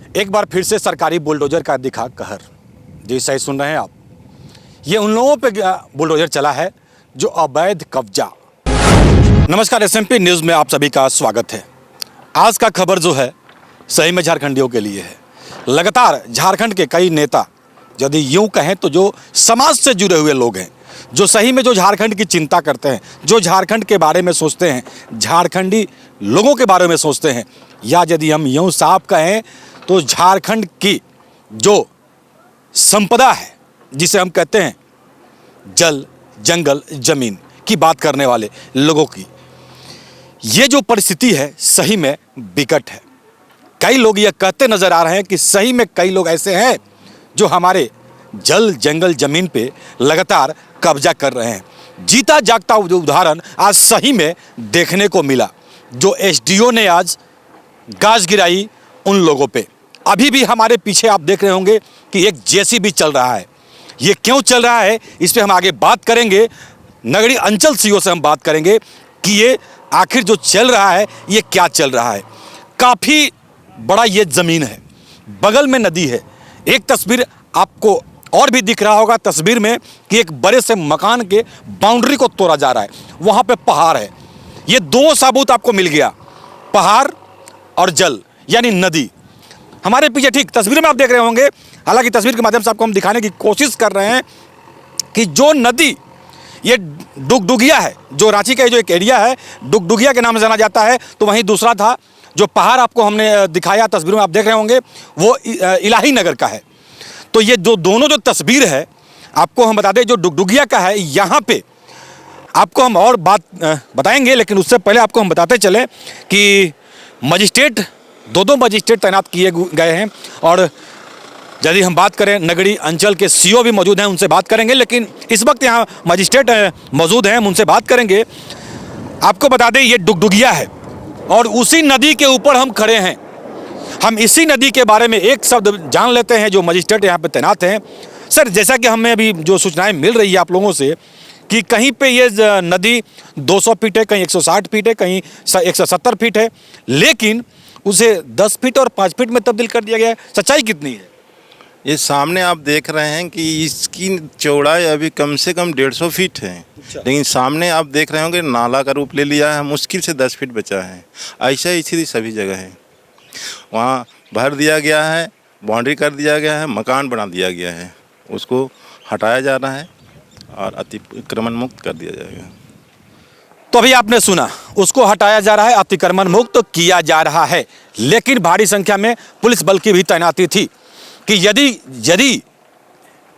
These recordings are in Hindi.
एक बार फिर से सरकारी बुलडोजर का दिखा कहर। जी सही सुन रहे हैं आप, ये उन लोगों पे बुलडोजर चला है जो अवैध कब्जा। नमस्कार, एसएमपी न्यूज़ में आप सभी का स्वागत है। आज का खबर जो है सही में झारखंडियों के लिए है। लगातार झारखंड के कई नेता, यदि यूँ कहें तो जो समाज से जुड़े हुए लोग हैं, जो सही में जो झारखंड की चिंता करते हैं, जो झारखंड के बारे में सोचते हैं, झारखंडी लोगों के बारे में सोचते हैं, या यदि हम यूँ साफ कहें तो झारखंड की जो संपदा है, जिसे हम कहते हैं जल, जंगल, जमीन की बात करने वाले लोगों की ये जो परिस्थिति है सही में विकट है। कई लोग ये कहते नजर आ रहे हैं कि सही में कई लोग ऐसे हैं जो हमारे जल, जंगल, जमीन पे लगातार कब्जा कर रहे हैं। जीता जागता उदाहरण आज सही में देखने को मिला, जो एसडीओ ने आज गाज गिराई उन लोगों पे। अभी भी हमारे पीछे आप देख रहे होंगे कि एक जेसीबी चल रहा है। ये क्यों चल रहा है, इस पे हम आगे बात करेंगे। नगरी अंचल सीओ से हम बात करेंगे कि ये आखिर जो चल रहा है ये क्या चल रहा है। काफ़ी बड़ा ये ज़मीन है, बगल में नदी है। एक तस्वीर आपको और भी दिख रहा होगा तस्वीर में कि एक बड़े से मकान के बाउंड्री को तोड़ा जा रहा है। वहाँ पे पहाड़ है। ये दो सबूत आपको मिल गया, पहाड़ और जल यानी नदी। हमारे पीछे ठीक तस्वीर में आप देख रहे होंगे, हालांकि तस्वीर के माध्यम से आपको हम दिखाने की कोशिश कर रहे हैं कि जो नदी ये डुगडुगिया है, जो रांची का जो एक एरिया है डुगडुगिया के नाम से जाना जाता है, तो वहीं दूसरा था जो पहाड़ आपको हमने दिखाया तस्वीरों में आप देख रहे होंगे वो इलाही नगर का है। तो ये जो दोनों जो तस्वीर है आपको हम बता दें, जो डुगडुगिया का है, यहाँ पे आपको हम और बात बताएंगे, लेकिन उससे पहले आपको हम बताते चले कि मजिस्ट्रेट, दो मजिस्ट्रेट तैनात किए गए हैं। और यदि हम बात करें नगरी अंचल के सीओ भी मौजूद हैं, उनसे बात करेंगे, लेकिन इस वक्त यहाँ मजिस्ट्रेट मौजूद हैं, हम उनसे बात करेंगे। आपको बता दें ये डुगडुगिया है और उसी नदी के ऊपर हम खड़े हैं। हम इसी नदी के बारे में एक शब्द जान लेते हैं जो मजिस्ट्रेट यहाँ पे तैनात हैं। सर, जैसा कि हमें अभी जो सूचनाएँ मिल रही है आप लोगों से कि कहीं पे ये नदी 200 फीट है, कहीं 160 फीट है, कहीं 170 फीट है, लेकिन उसे 10 फीट और 5 फीट में तब्दील कर दिया गया है। सच्चाई कितनी है? ये सामने आप देख रहे हैं कि इसकी चौड़ाई अभी कम से कम 150 फीट है। अच्छा। लेकिन सामने आप देख रहे होंगे नाला का रूप ले लिया है, मुश्किल से 10 फीट बचा है। ऐसा ही स्थिति सभी जगह है। वहाँ भर दिया गया है, बाउंड्री कर दिया गया है, मकान बना दिया गया है, उसको हटाया जा रहा है और अतिक्रमण मुक्त कर दिया जाएगा। तो अभी आपने सुना, उसको हटाया जा रहा है, अतिक्रमण मुक्त तो किया जा रहा है, लेकिन भारी संख्या में पुलिस बल की भी तैनाती थी कि यदि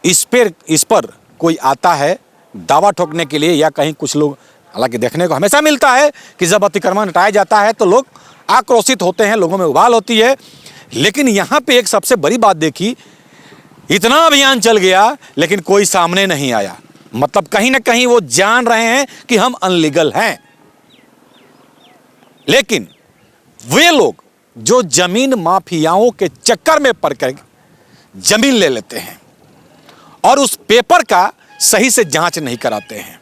इस पर कोई आता है दावा ठोकने के लिए, या कहीं कुछ लोग, हालांकि देखने को हमेशा मिलता है कि जब अतिक्रमण हटाया जाता है तो लोग आक्रोशित होते हैं, लोगों में उबाल होती है। लेकिन यहाँ पे एक सबसे बड़ी बात देखी, इतना अभियान चल गया लेकिन कोई सामने नहीं आया। मतलब कहीं ना कहीं वो जान रहे हैं कि हम अनलीगल हैं, लेकिन वे लोग जो जमीन माफियाओं के चक्कर में पड़कर जमीन ले लेते हैं और उस पेपर का सही से जांच नहीं कराते हैं,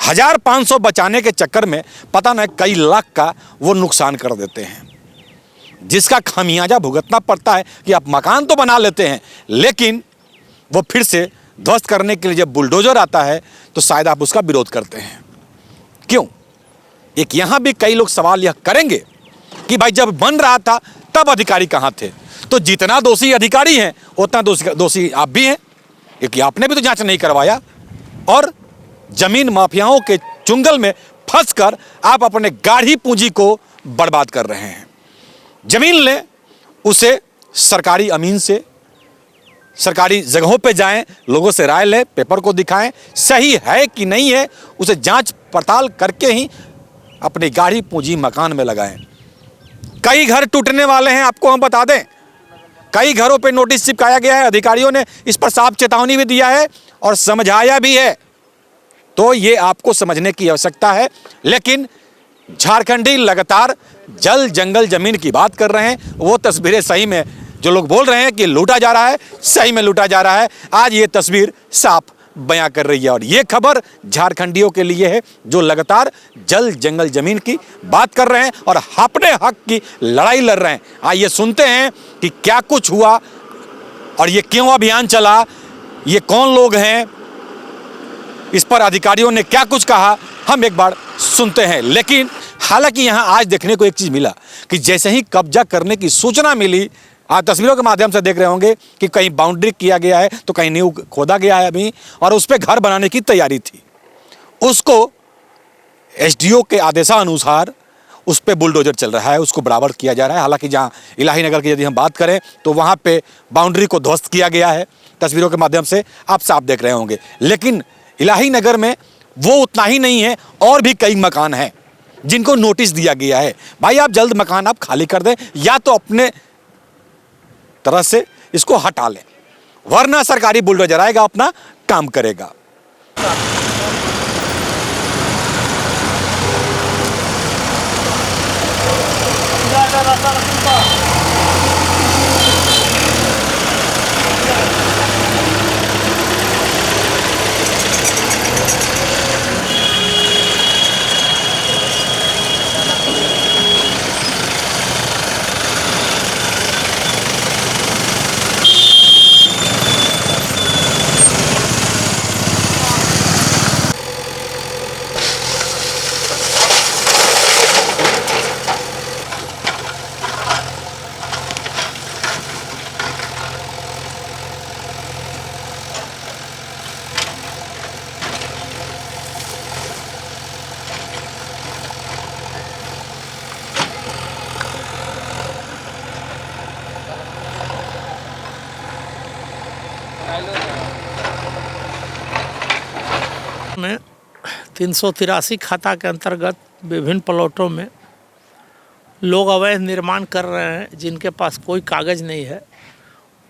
1500 बचाने के चक्कर में पता नहीं कई लाख का वो नुकसान कर देते हैं, जिसका खामियाजा भुगतना पड़ता है कि आप मकान तो बना लेते हैं, लेकिन वो फिर से ध्वस्त करने के लिए जब बुलडोजर आता है तो शायद आप उसका विरोध करते हैं। क्यों? एक यहाँ भी कई लोग सवाल यह करेंगे कि भाई जब बन रहा था तब अधिकारी कहाँ थे? तो जितना दोषी अधिकारी हैं उतना दोषी आप भी हैं, क्योंकि आपने भी तो जांच नहीं करवाया और जमीन माफियाओं के चुंगल में फंसकर आप अपने गाढ़ी पूंजी को बर्बाद कर रहे हैं। जमीन लें, उसे सरकारी अमीन से, सरकारी जगहों पे जाएं, लोगों से राय लें, पेपर को दिखाएं, सही है कि नहीं है उसे जांच पड़ताल करके ही अपनी गाढ़ी पूंजी मकान में लगाएं। कई घर टूटने वाले हैं, आपको हम बता दें, कई घरों पे नोटिस चिपकाया गया है, अधिकारियों ने इस पर साफ चेतावनी भी दिया है और समझाया भी है। तो ये आपको समझने की आवश्यकता है। लेकिन झारखंडी लगातार जल जंगल जमीन की बात कर रहे हैं। वो तस्वीरें सही में जो लोग बोल रहे हैं कि लूटा जा रहा है, सही में लूटा जा रहा है, आज ये तस्वीर साफ बयां कर रही है। और ये खबर झारखंडियों के लिए है जो लगातार जल जंगल जमीन की बात कर रहे हैं और अपने हक की लड़ाई लड़ रहे हैं। आइए सुनते हैं कि क्या कुछ हुआ और ये क्यों अभियान चला, ये कौन लोग हैं, इस पर अधिकारियों ने क्या कुछ कहा, हम एक बार सुनते हैं। लेकिन हालांकि यहाँ आज देखने को एक चीज मिला कि जैसे ही कब्जा करने की सूचना मिली, आप तस्वीरों के माध्यम से देख रहे होंगे कि कहीं बाउंड्री किया गया है तो कहीं नींव खोदा गया है अभी, और उस पर घर बनाने की तैयारी थी। उसको एसडीओ के आदेशानुसार उस पर बुलडोजर चल रहा है, उसको बराबर किया जा रहा है। हालांकि जहाँ इलाही नगर की यदि हम बात करें तो वहाँ पे बाउंड्री को ध्वस्त किया गया है, तस्वीरों के माध्यम से आप साफ देख रहे होंगे। लेकिन इलाही नगर में वो उतना ही नहीं है, और भी कई मकान हैं जिनको नोटिस दिया गया है, भाई आप जल्द मकान आप खाली कर दें या तो अपने तरह से इसको हटा लें, वरना सरकारी बुलडोजर आएगा, अपना काम करेगा। में 383 खाता के अंतर्गत विभिन्न प्लॉटों में लोग अवैध निर्माण कर रहे हैं जिनके पास कोई कागज़ नहीं है।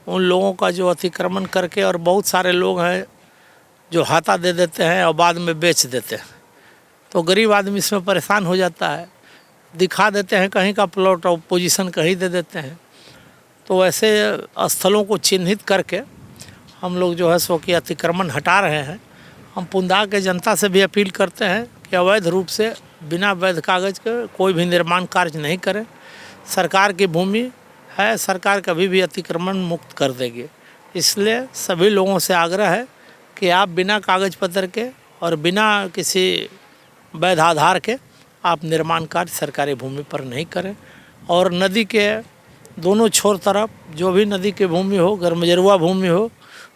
उन लोगों का जो अतिक्रमण करके, और बहुत सारे लोग हैं जो हाथा दे देते हैं और बाद में बेच देते हैं, तो गरीब आदमी इसमें परेशान हो जाता है। दिखा देते हैं कहीं का प्लॉट और पोजीशन कहीं दे देते हैं। तो ऐसे स्थलों को चिन्हित करके हम लोग जो है सो कि अतिक्रमण हटा रहे हैं। हम पुंदा के जनता से भी अपील करते हैं कि अवैध रूप से बिना वैध कागज़ के कोई भी निर्माण कार्य नहीं करें। सरकार की भूमि है, सरकार कभी भी अतिक्रमण मुक्त कर देगी। इसलिए सभी लोगों से आग्रह है कि आप बिना कागज़ पत्र के और बिना किसी वैध आधार के आप निर्माण कार्य सरकारी भूमि पर नहीं करें। और नदी के दोनों छोर तरफ जो भी नदी की भूमि हो, गर्मजरुआ भूमि हो,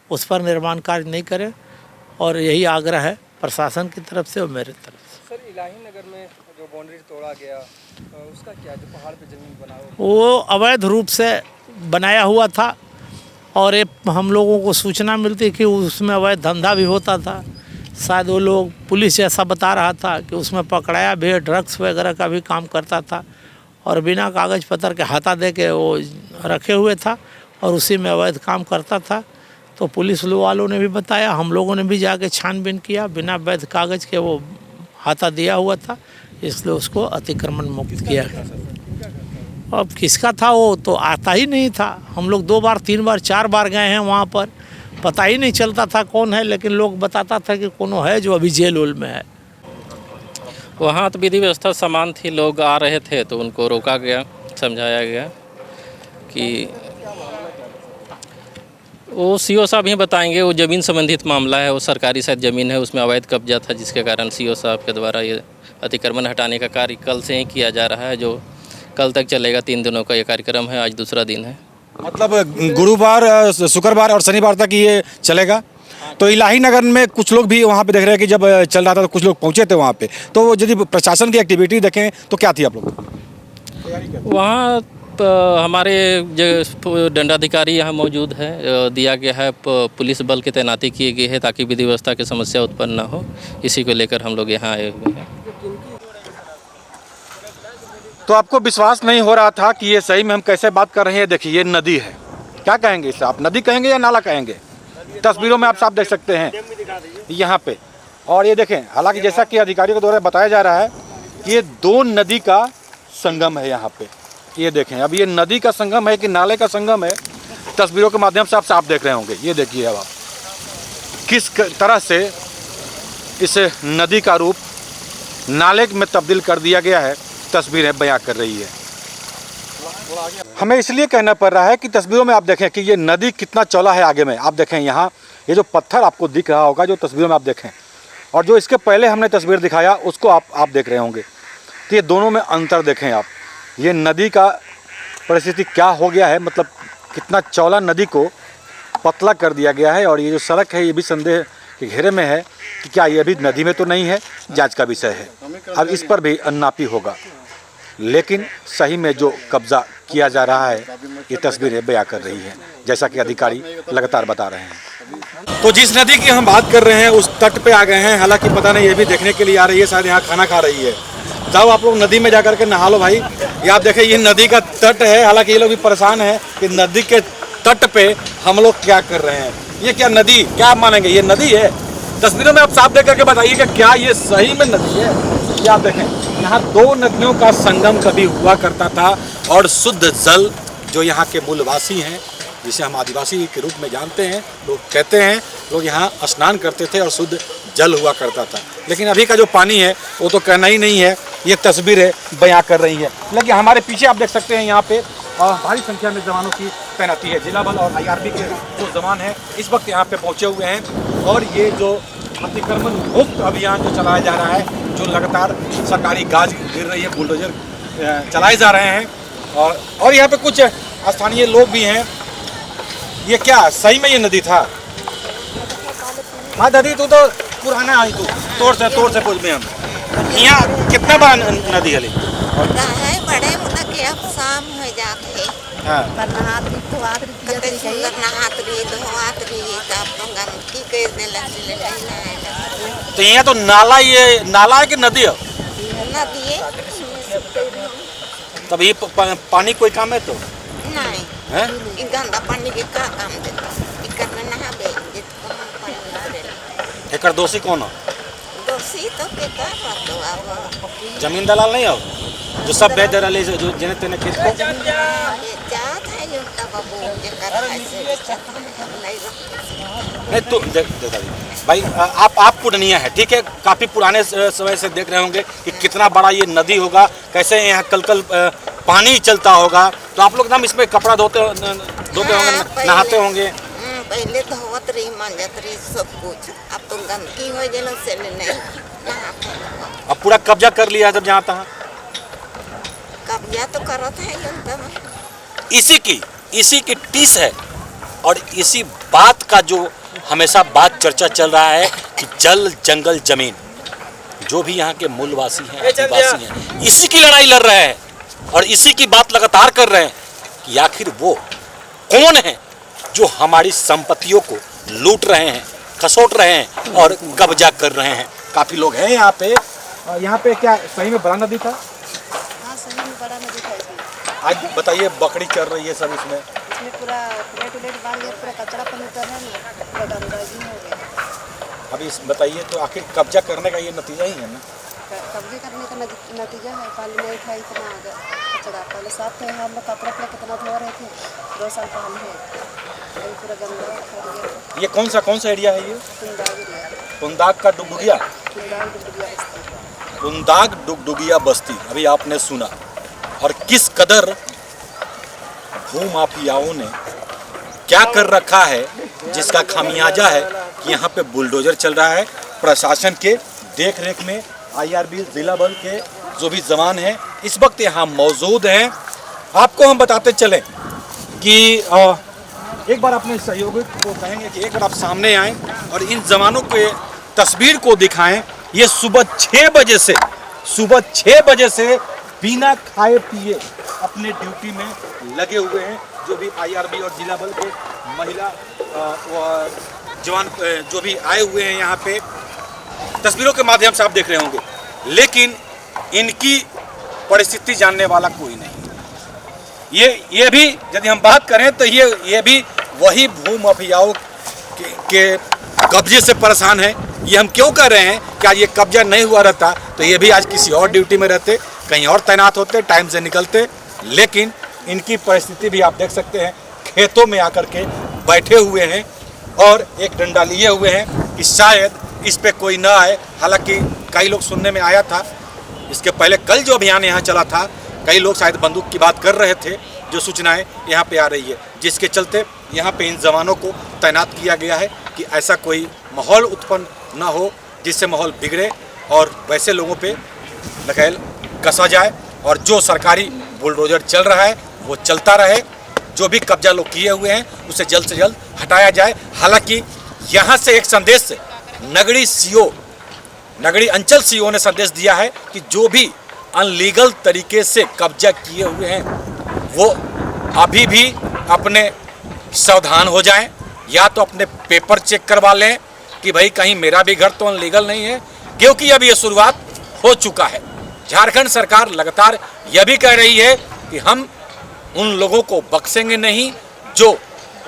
उस पर निर्माण कार्य नहीं करें। और यही आग्रह है प्रशासन की तरफ से और मेरे तरफ से। सर, इलाही नगर में जो बाउंड्री तोड़ा गया उसका क्या, जो पहाड़ पे ज़मीन बना वो अवैध रूप से बनाया हुआ था, और ये हम लोगों को सूचना मिलती कि उसमें अवैध धंधा भी होता था। शायद वो लोग, पुलिस ऐसा बता रहा था कि उसमें पकड़ाया भी, ड्रग्स वगैरह का भी काम करता था, और बिना कागज़ पत्र के हाथा दे के वो रखे हुए था और उसी में अवैध काम करता था। तो पुलिस वालों ने भी बताया, हम लोगों ने भी जाके छानबीन किया, बिना वैध कागज़ के वो हाथा दिया हुआ था, इसलिए उसको अतिक्रमण मुक्त किया। अब किसका था वो तो आता ही नहीं था। हम लोग 2 बार 3 बार 4 बार गए हैं वहाँ पर, पता ही नहीं चलता था कौन है, लेकिन लोग बताता था कि कौन है जो अभी जेल उल में है। वहाँ तो विधि व्यवस्था समान थी, लोग आ रहे थे तो उनको रोका गया, समझाया गया कि वो सीओ साहब ही बताएंगे। वो ज़मीन संबंधित मामला है, वो सरकारी शायद ज़मीन है, उसमें अवैध कब्जा था, जिसके कारण सीओ साहब के द्वारा ये अतिक्रमण हटाने का कार्य कल से ही किया जा रहा है, जो कल तक चलेगा। 3 दिनों का ये कार्यक्रम है, आज दूसरा दिन है। मतलब गुरुवार, शुक्रवार और शनिवार तक ये चलेगा। तो इलाही नगर में कुछ लोग भी वहाँ पे देख रहे हैं कि जब चल रहा था तो कुछ लोग पहुँचे थे वहाँ पे, तो यदि प्रशासन की एक्टिविटी देखें तो क्या थी आप लोग वहाँ? हमारे जो दंडाधिकारी यहाँ मौजूद है, दिया गया है, पुलिस बल की तैनाती की गई है ताकि विधि व्यवस्था की समस्या उत्पन्न ना हो। इसी को लेकर हम लोग यहाँ आए हुए हैं। तो आपको विश्वास नहीं हो रहा था कि ये सही में हम कैसे बात कर रहे हैं। देखिए ये नदी है, क्या कहेंगे इसे, आप नदी कहेंगे या नाला कहेंगे? तस्वीरों में आप साफ देख सकते हैं यहाँ पे। और ये देखें, हालांकि जैसा कि अधिकारियों के द्वारा बताया जा रहा है कि ये दो नदी का संगम है यहाँ पे। ये देखें, अब ये नदी का संगम है कि नाले का संगम है, तस्वीरों के माध्यम से आप साफ देख रहे होंगे। ये देखिए अब आप किस तरह से इस नदी का रूप नाले में तब्दील कर दिया गया है, तस्वीरें बयां कर रही है। हमें इसलिए कहना पड़ रहा है कि तस्वीरों में आप देखें कि ये नदी कितना चौड़ा है। आगे में आप देखें, यहाँ ये जो पत्थर आपको दिख रहा होगा, जो तस्वीरों में आप देखें, और जो इसके पहले हमने तस्वीर दिखाया उसको आप देख रहे होंगे, तो ये दोनों में अंतर देखें आप। ये नदी का परिस्थिति क्या हो गया है, मतलब कितना चौड़ा नदी को पतला कर दिया गया है। और ये जो सड़क है ये भी संदेह के घेरे में है कि क्या ये अभी नदी में तो नहीं है, जांच का विषय है। अब इस पर भी अन्नापी होगा, लेकिन सही में जो कब्जा किया जा रहा है ये तस्वीरें बयां कर रही हैं, जैसा कि अधिकारी लगातार बता रहे हैं। तो जिस नदी की हम बात कर रहे हैं उस तट पे आ गए हैं। हालांकि पता नहीं ये भी देखने के लिए आ रही है, शायद यहाँ खाना खा रही है। जाओ आप लोग नदी में जा करके नहा लो भाई। ये आप देखें, ये नदी का तट है। हालांकि ये लोग भी परेशान हैं कि नदी के तट पे हम लोग क्या कर रहे हैं। ये क्या नदी, क्या आप मानेंगे ये नदी है? तस्वीरों में आप साफ देख करके बताइए कि क्या ये सही में नदी है? ये आप देखें, यहाँ दो नदियों का संगम कभी हुआ करता था और शुद्ध जल जो यहाँ के मूलवासी हैं, जिसे हम आदिवासी के रूप में जानते हैं, लोग कहते हैं, लोग यहाँ स्नान करते थे और शुद्ध जल हुआ करता था। लेकिन अभी का जो पानी है वो तो कहना ही नहीं है। ये तस्वीरें बयां कर रही है। लेकिन हमारे पीछे आप देख सकते हैं यहाँ पे भारी संख्या में जवानों की तैनाती है। जिला बल और IRB के जो जवान हैं इस वक्त यहाँ पे पहुँचे हुए हैं। और ये जो अतिक्रमण मुक्त अभियान जो चलाया जा रहा है, जो लगातार सरकारी गाज गिर रही है, बुलडोजर चलाए जा रहे हैं। और यहाँ पे कुछ स्थानीय लोग भी हैं। ये क्या सही में ये नदी था? हाँ दादी, तू तो पुराना आई, तू तोड़ से पूछ में हम यहाँ कितना बड़ा नदी है? बड़े मतलब कि अब शाम हो जाते हाँ। पर नहात रही सुंदर नहात रही धोआत रही तब गंदगी कर दे लगी तो यहाँ तो नाला, ये नाला है कि नदी है? नदी है। तब ये पानी कोई काम है तो नहीं है? ये गंदा पानी के का काम देता इकर में नहा बे जितना पानी ला दे। एकर दोषी कौन है? दोषी तो के का बात अब जमीन दलाल नहीं हो जो सब बेच दे रहे, जो जिन्हें तेने खेत को जात है जो तब वो जे कर ऐसे नहीं तो देख भाई, आप पूर्णिया है, ठीक है, काफ़ी पुराने समय से देख रहे होंगे कि कितना बड़ा ये नदी होगा, कैसे यहाँ कल पानी चलता होगा। तो आप लोग ना इसमें कपड़ा धोते होंगे, नहाते होंगे? पहले धोवत रही, मांजत रही सब कुछ। अब तो गंदगी हो गई से नहीं नहाते। अब पूरा कब्जा कर लिया जब जहाँ तहाँ। कब्जा तो करत है जनता। इसी की टीस है और इसी बात का जो हमेशा बात चर्चा चल रहा है कि जल जंगल जमीन, जो भी यहाँ के मूलवासी हैं, आदिवासी हैं, इसी की लड़ाई लड़ रहे हैं और इसी की बात लगातार कर रहे हैं कि आखिर वो कौन है जो हमारी संपत्तियों को लूट रहे हैं, खसोट रहे हैं और कब्जा कर रहे हैं। काफ़ी लोग हैं यहाँ पे। क्या सही में बड़ा नदी था? हाँ, सही में बड़ा नदी था इसमें। आज बताइए, बकरी चल रही है सब इसमें पूरा प्लेट बाल गया, पूरा कचरा पानी कर रहे हैं, पूरा गंदगी हो गया। अभी बताइए, तो आखिर कब्जा करने का ये नतीजा ही है ना? कब्जे करने का नतीजा है। पानी नहीं था इतना आगे कचरा, पहले साफ थे, हम लोग कपड़ा कितना धो रहे थे 2 साल पहले, अभी पूरा गंदा फैल गया। ये कौन सा एरिया है? ये पुंदाग का डुगडुगिया, पुंदाग डुगडुगिया बस्ती। अभी आपने सुना, और किस कदर भूमाफियाओं ने क्या कर रखा है, जिसका खामियाजा है कि यहाँ पे बुलडोजर चल रहा है। प्रशासन के देख रेख में IRB जिला बल के जो भी जवान हैं इस वक्त यहाँ मौजूद हैं। आपको हम बताते चलें कि एक बार अपने सहयोगी को कहेंगे कि एक बार आप सामने आएँ और इन जवानों के तस्वीर को दिखाएं। ये सुबह 6 बजे से बिना खाए पिए अपने ड्यूटी में लगे हुए हैं। जो भी IRB और जिला बल के महिला जवान जो भी आए हुए हैं यहाँ पे, तस्वीरों के माध्यम से आप देख रहे होंगे। लेकिन इनकी परिस्थिति जानने वाला कोई नहीं। ये भी यदि हम बात करें तो ये भी वही भू माफियाओं के कब्जे से परेशान है। ये हम क्यों कह रहे हैं कि आज ये कब्जा नहीं हुआ रहता तो ये भी आज किसी और ड्यूटी में रहते, कहीं और तैनात होते, टाइम से निकलते। लेकिन इनकी परिस्थिति भी आप देख सकते हैं, खेतों में आकर के बैठे हुए हैं और एक डंडा लिए हुए हैं कि शायद इस पे कोई ना आए। हालांकि कई लोग सुनने में आया था, इसके पहले कल जो अभियान यहाँ चला था, कई लोग शायद बंदूक की बात कर रहे थे, जो सूचनाएं यहाँ पे आ रही है, जिसके चलते यहाँ पे इन जवानों को तैनात किया गया है कि ऐसा कोई माहौल उत्पन्न ना हो जिससे माहौल बिगड़े और वैसे लोगों पे नकेल कसा जाए और जो सरकारी बुलडोजर चल रहा है वो चलता रहे। जो भी कब्जा लोग किए हुए हैं उसे जल्द से जल्द हटाया जाए। हालांकि यहाँ से एक संदेश नगरी अंचल सीओ ने संदेश दिया है कि जो भी अनलीगल तरीके से कब्जा किए हुए हैं वो अभी भी अपने सावधान हो जाएं, या तो अपने पेपर चेक करवा लें कि भाई कहीं मेरा भी घर तो अनलीगल नहीं है, क्योंकि अब ये शुरुआत हो चुका है। झारखंड सरकार लगातार यह भी कह रही है कि हम उन लोगों को बख्शेंगे नहीं जो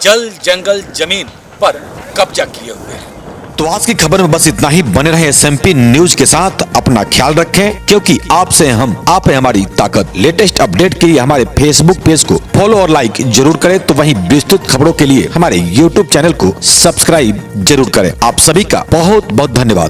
जल जंगल जमीन पर कब्जा किए हुए हैं। तो आज की खबर में बस इतना ही। बने रहे SMP न्यूज के साथ, अपना ख्याल रखें, क्योंकि आपसे आप है हमारी ताकत। लेटेस्ट अपडेट के लिए हमारे फेसबुक पेज को फॉलो और लाइक जरूर करें, तो वहीं विस्तृत खबरों के लिए हमारे YouTube चैनल को सब्सक्राइब जरूर करें। आप सभी का बहुत बहुत धन्यवाद।